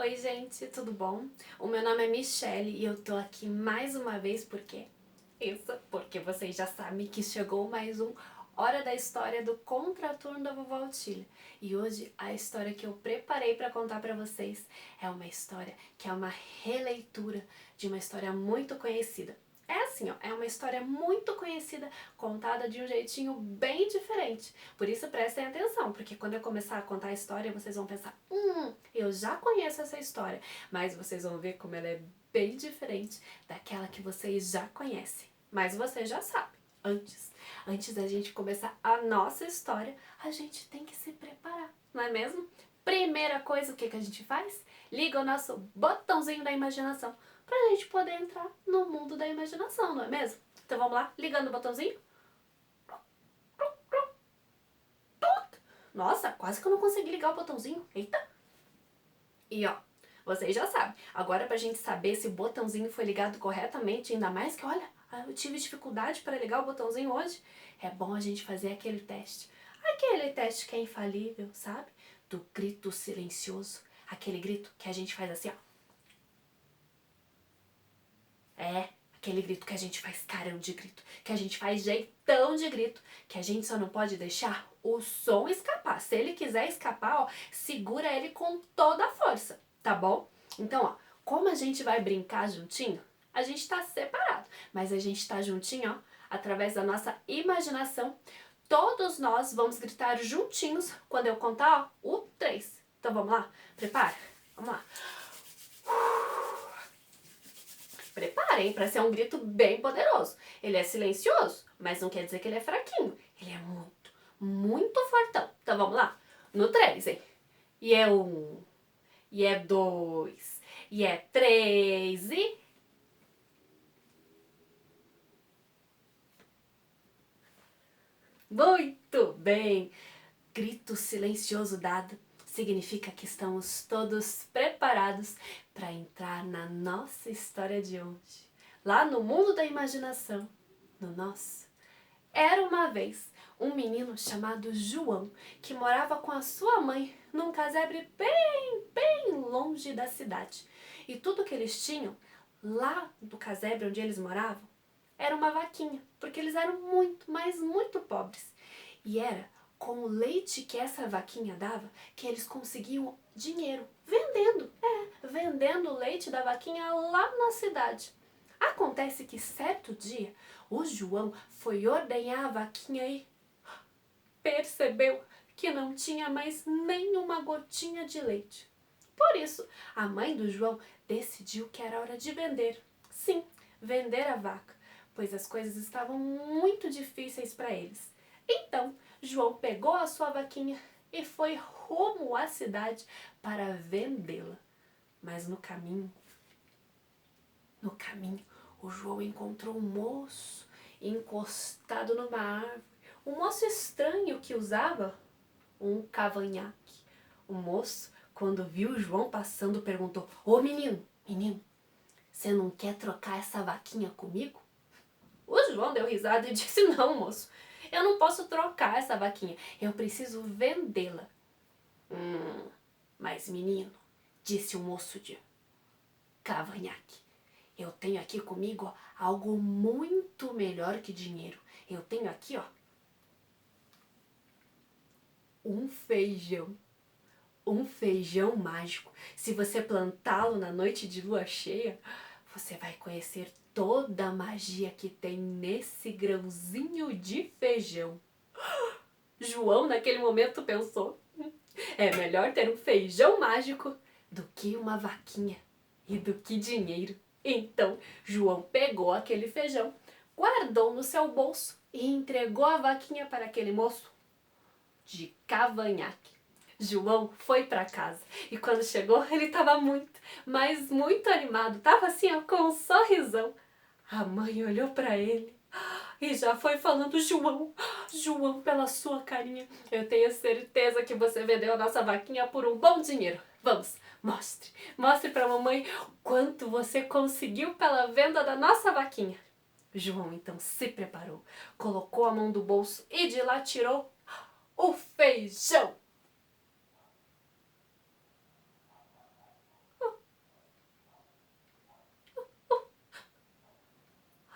Oi gente, tudo bom? O meu nome é Michelle e eu tô aqui mais uma vez porque porque vocês já sabem que chegou mais um Hora da História do Contraturno da Vovó Otília. E hoje a história que eu preparei para contar para vocês é uma história que é uma releitura de uma história muito conhecida. É assim, ó, é uma história muito conhecida, contada de um jeitinho bem diferente. Por isso prestem atenção, porque quando eu começar a contar a história, vocês vão pensar, eu já conheço essa história, mas vocês vão ver como ela é bem diferente daquela que vocês já conhecem. Mas você já sabe, antes da gente começar a nossa história, a gente tem que se preparar, não é mesmo? Primeira coisa, o que a gente faz? Liga o nosso botãozinho da imaginação pra gente poder entrar no mundo da imaginação, não é mesmo? Então vamos lá, ligando o botãozinho. Nossa, quase que eu não consegui ligar o botãozinho. Eita! E ó, vocês já sabem. Agora pra gente saber se o botãozinho foi ligado corretamente, ainda mais que, olha, eu tive dificuldade para ligar o botãozinho hoje, é bom a gente fazer aquele teste. Aquele teste que é infalível, sabe? Do grito silencioso. Aquele grito que a gente faz assim, ó. É, aquele grito que a gente faz carão de grito, que a gente faz jeitão de grito, que a gente só não pode deixar o som escapar. Se ele quiser escapar, ó, segura ele com toda a força, tá bom? Então, ó, como a gente vai brincar juntinho, a gente tá separado, mas a gente tá juntinho, ó, através da nossa imaginação. Todos nós vamos gritar juntinhos quando eu contar, ó, o 3. Então vamos lá? Prepara? Vamos lá. Preparem para ser um grito bem poderoso. Ele é silencioso, mas não quer dizer que ele é fraquinho. Ele é muito, muito fortão. Então vamos lá? No 3, hein? E é 1, e é 2, e é 3 e... Muito bem! Grito silencioso dado significa que estamos todos preparados para entrar na nossa história de hoje. Lá no mundo da imaginação, no nosso. Era uma vez um menino chamado João que morava com a sua mãe num casebre bem longe da cidade. E tudo que eles tinham lá do casebre onde eles moravam era uma vaquinha, porque eles eram muito, mas muito pobres. E era com o leite que essa vaquinha dava que eles conseguiam dinheiro, vendendo o leite da vaquinha lá na cidade. Acontece que certo dia o João foi ordenhar a vaquinha e percebeu que não tinha mais nenhuma gotinha de leite. Por isso, a mãe do João decidiu que era hora de vender. Sim, vender a vaca, pois as coisas estavam muito difíceis para eles. Então, João pegou a sua vaquinha e foi rumo à cidade para vendê-la. Mas no caminho, o João encontrou um moço encostado numa árvore. Um moço estranho que usava um cavanhaque. O moço, quando viu o João passando, perguntou: Ô menino, você não quer trocar essa vaquinha comigo? O João deu risada e disse: não, moço, eu não posso trocar essa vaquinha, eu preciso vendê-la. Mas menino, disse o moço de cavanhaque, eu tenho aqui comigo, ó, algo muito melhor que dinheiro. Eu tenho aqui, ó, um feijão. Um feijão mágico. Se você plantá-lo na noite de lua cheia, você vai conhecer toda a magia que tem nesse grãozinho de feijão. João, naquele momento, pensou: é melhor ter um feijão mágico do que uma vaquinha e do que dinheiro. Então, João pegou aquele feijão, guardou no seu bolso e entregou a vaquinha para aquele moço de cavanhaque. João foi para casa e quando chegou ele estava muito, mas muito animado. Tava assim, ó, com um sorrisão. A mãe olhou para ele e já foi falando: João, pela sua carinha, eu tenho certeza que você vendeu a nossa vaquinha por um bom dinheiro. Vamos, mostre para a mamãe quanto você conseguiu pela venda da nossa vaquinha. João então se preparou, colocou a mão do bolso e de lá tirou o feijão.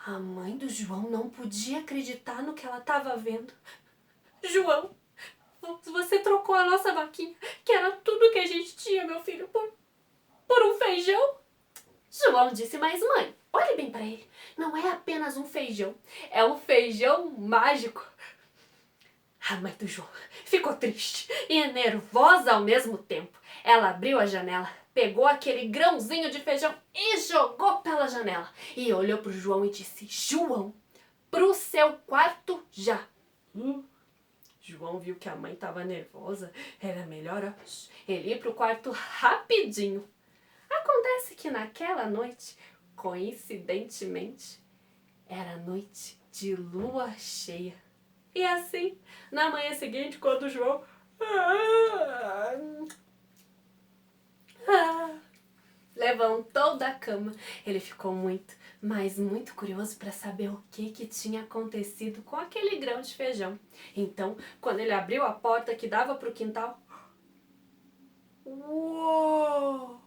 A mãe do João não podia acreditar no que ela estava vendo. João, você trocou a nossa vaquinha, que era tudo que a gente tinha, meu filho, por um feijão? João disse, mas mãe, olhe bem para ele. Não é apenas um feijão, é um feijão mágico. A mãe do João ficou triste e nervosa ao mesmo tempo. Ela abriu a janela, pegou aquele grãozinho de feijão e jogou pela janela. E olhou pro João e disse, João, pro seu quarto já. João viu que a mãe estava nervosa. Era melhor ele ir pro quarto rapidinho. Acontece que naquela noite, coincidentemente, era noite de lua cheia. E assim, na manhã seguinte, quando o João levantou da cama, ele ficou muito, mas muito curioso para saber o que tinha acontecido com aquele grão de feijão. Então, quando ele abriu a porta que dava para o quintal, uou!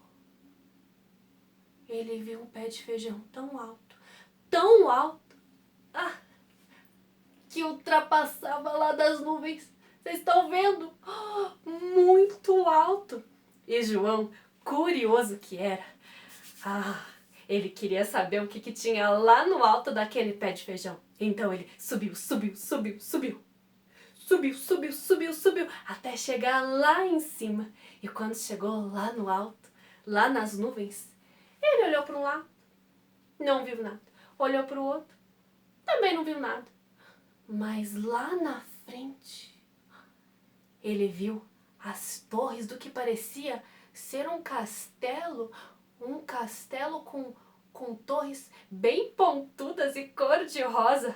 Ele viu um pé de feijão tão alto, que ultrapassava lá das nuvens. Vocês estão vendo? Muito alto. E João, curioso que era, ele queria saber o que tinha lá no alto daquele pé de feijão. Então ele subiu, até chegar lá em cima. E quando chegou lá no alto, lá nas nuvens, ele olhou para um lado, não viu nada. Olhou para o outro, também não viu nada. Mas lá na frente, ele viu as torres do que parecia ser um castelo com torres bem pontudas e cor-de-rosa.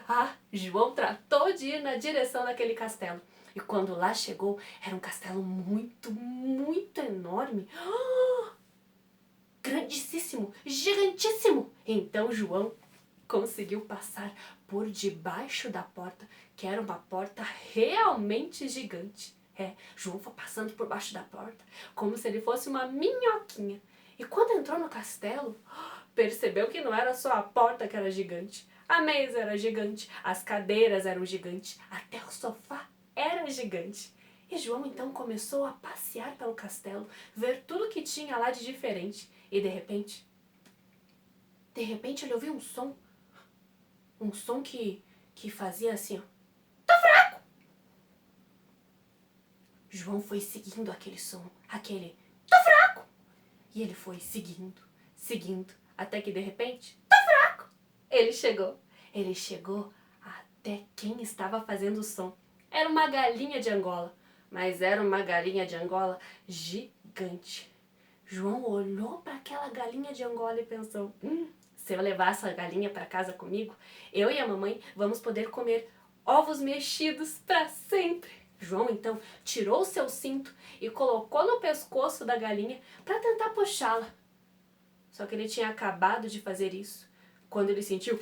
João tratou de ir na direção daquele castelo. E quando lá chegou, era um castelo muito, muito enorme. Grandíssimo, gigantíssimo. Então João conseguiu passar por debaixo da porta, que era uma porta realmente gigante. João foi passando por baixo da porta, como se ele fosse uma minhoquinha. E quando entrou no castelo, percebeu que não era só a porta que era gigante. A mesa era gigante, as cadeiras eram gigantes, até o sofá era gigante. E João então começou a passear pelo castelo, ver tudo que tinha lá de diferente. E de repente ele ouviu um som que fazia assim, ó. Tá fraco! João foi seguindo aquele som, aquele tá fraco! E ele foi seguindo, até que de repente, tá fraco! Ele chegou até quem estava fazendo o som. Era uma galinha de Angola, mas era uma galinha de Angola gigante. João olhou para aquela galinha de Angola e pensou, se eu levar essa galinha para casa comigo, eu e a mamãe vamos poder comer ovos mexidos para sempre. João então tirou o seu cinto e colocou no pescoço da galinha para tentar puxá-la. Só que ele tinha acabado de fazer isso quando ele sentiu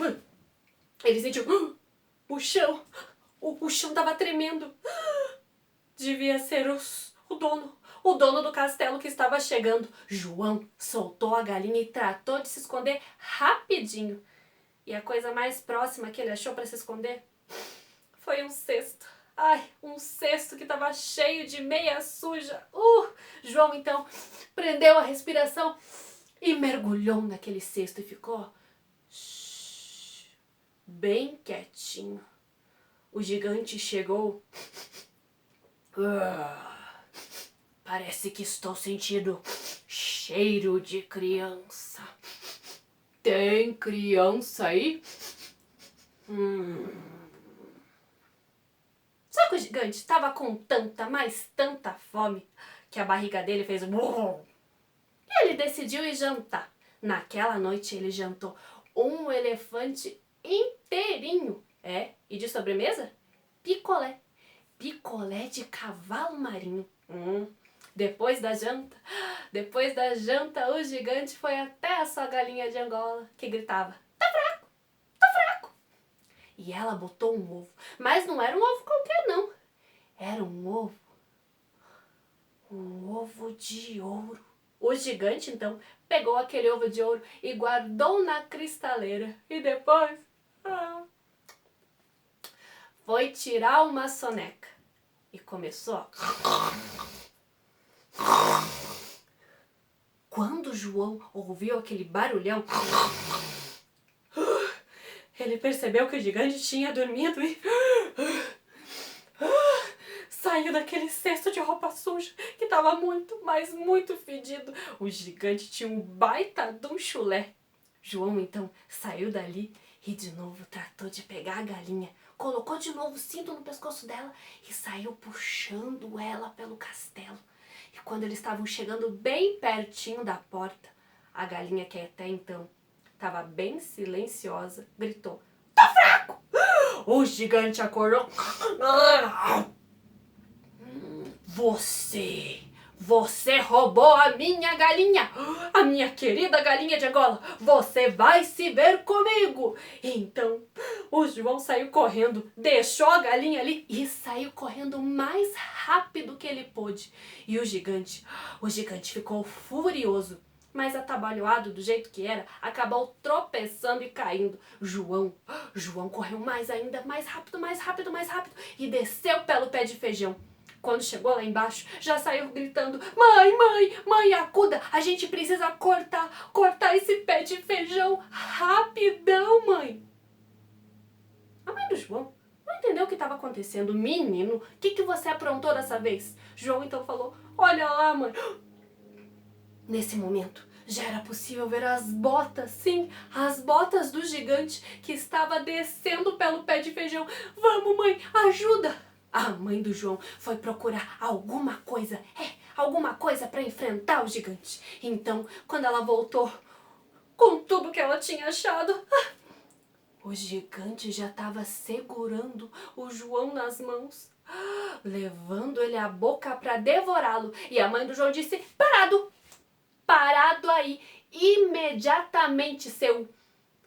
o chão. O chão estava tremendo. Devia ser o dono do castelo que estava chegando. João soltou a galinha e tratou de se esconder rapidinho. E a coisa mais próxima que ele achou para se esconder foi um cesto. Um cesto que estava cheio de meia suja. João então prendeu a respiração e mergulhou naquele cesto e ficou bem quietinho. O gigante chegou. Parece que estou sentindo cheiro de criança. Tem criança aí? Só que o gigante estava com tanta fome, que a barriga dele fez... E ele decidiu ir jantar. Naquela noite ele jantou um elefante inteirinho. E de sobremesa? Picolé. Picolé de cavalo marinho. Depois da janta, o gigante foi até a sua galinha de Angola, que gritava, tá fraco, tá fraco. E ela botou um ovo, mas não era um ovo qualquer não. Era um ovo de ouro. O gigante então pegou aquele ovo de ouro e guardou na cristaleira. E depois Foi tirar uma soneca e começou. Quando João ouviu aquele barulhão, ele percebeu que o gigante tinha dormido e saiu daquele cesto de roupa suja que estava muito, mas muito fedido. O gigante tinha um baita de um chulé. João então saiu dali e de novo tratou de pegar a galinha, colocou de novo o cinto no pescoço dela e saiu puxando ela pelo castelo. E quando eles estavam chegando bem pertinho da porta, a galinha, que até então estava bem silenciosa, gritou: "Tô fraco!" O gigante acordou. Você roubou a minha galinha, a minha querida galinha de Angola. Você vai se ver comigo. Então, o João saiu correndo, deixou a galinha ali e saiu correndo o mais rápido que ele pôde. E o gigante ficou furioso, mas atabalhoado do jeito que era, acabou tropeçando e caindo. João correu mais ainda, mais rápido, e desceu pelo pé de feijão. Quando chegou lá embaixo, já saiu gritando: Mãe, acuda! A gente precisa cortar esse pé de feijão rapidão, mãe!" A mãe do João não entendeu o que estava acontecendo. "Menino, o que você aprontou dessa vez?" João então falou: "Olha lá, mãe." Nesse momento, já era possível ver as botas, sim, as botas do gigante que estava descendo pelo pé de feijão. "Vamos, mãe, ajuda!" A mãe do João foi procurar alguma coisa para enfrentar o gigante. Então, quando ela voltou com tudo que ela tinha achado, o gigante já estava segurando o João nas mãos, levando ele à boca para devorá-lo. E a mãe do João disse: Parado aí, imediatamente, seu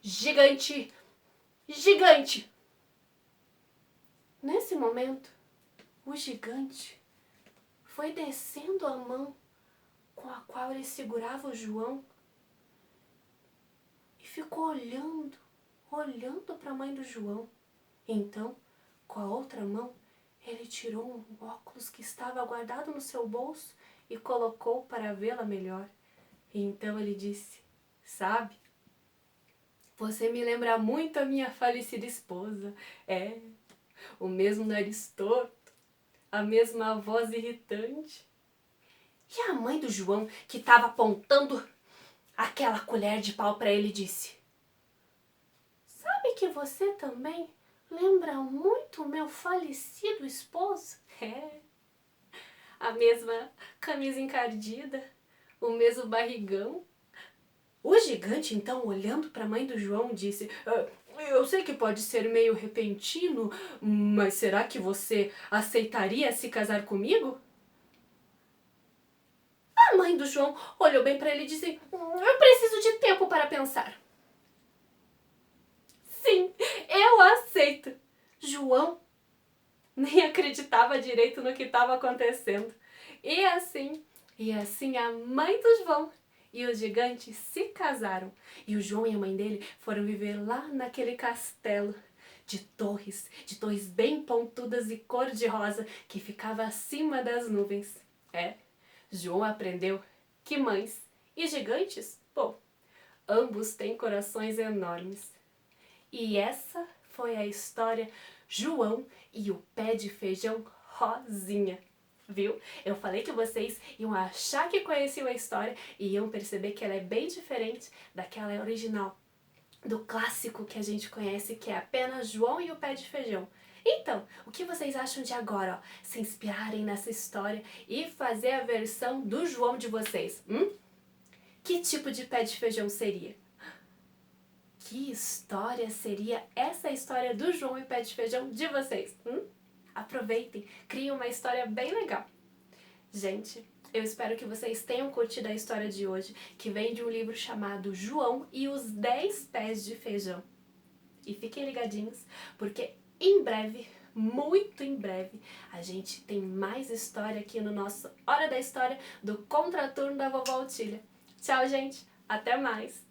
gigante! Nesse momento, o gigante foi descendo a mão com a qual ele segurava o João e ficou olhando para a mãe do João. Então, com a outra mão, ele tirou um óculos que estava guardado no seu bolso e colocou para vê-la melhor. E então ele disse: "Sabe, você me lembra muito a minha falecida esposa. O mesmo nariz torto, a mesma voz irritante." E a mãe do João, que estava apontando aquela colher de pau para ele, disse: "Sabe que você também lembra muito o meu falecido esposo? A mesma camisa encardida, o mesmo barrigão." O gigante, então, olhando para a mãe do João, disse: "Eu sei que pode ser meio repentino, mas será que você aceitaria se casar comigo?" A mãe do João olhou bem para ele e disse: "Eu preciso de tempo para pensar." "Sim, eu aceito." João nem acreditava direito no que estava acontecendo. E assim a mãe do João e o gigante se casaram. E o João e a mãe dele foram viver lá naquele castelo de torres bem pontudas e cor-de-rosa que ficava acima das nuvens. João aprendeu que mães e gigantes, ambos têm corações enormes. E essa foi a história João e o pé de feijão rosinha. Viu? Eu falei que vocês iam achar que conheciam a história e iam perceber que ela é bem diferente daquela original, do clássico que a gente conhece, que é apenas João e o pé de feijão. Então, o que vocês acham de agora, se inspirarem nessa história e fazer a versão do João de vocês? Que tipo de pé de feijão seria? Que história seria essa história do João e pé de feijão de vocês? Aproveitem, criem uma história bem legal. Gente, eu espero que vocês tenham curtido a história de hoje, que vem de um livro chamado João e os 10 Pés de Feijão. E fiquem ligadinhos, porque em breve, muito em breve, a gente tem mais história aqui no nosso Hora da História do Contraturno da Vovó Otília. Tchau, gente! Até mais!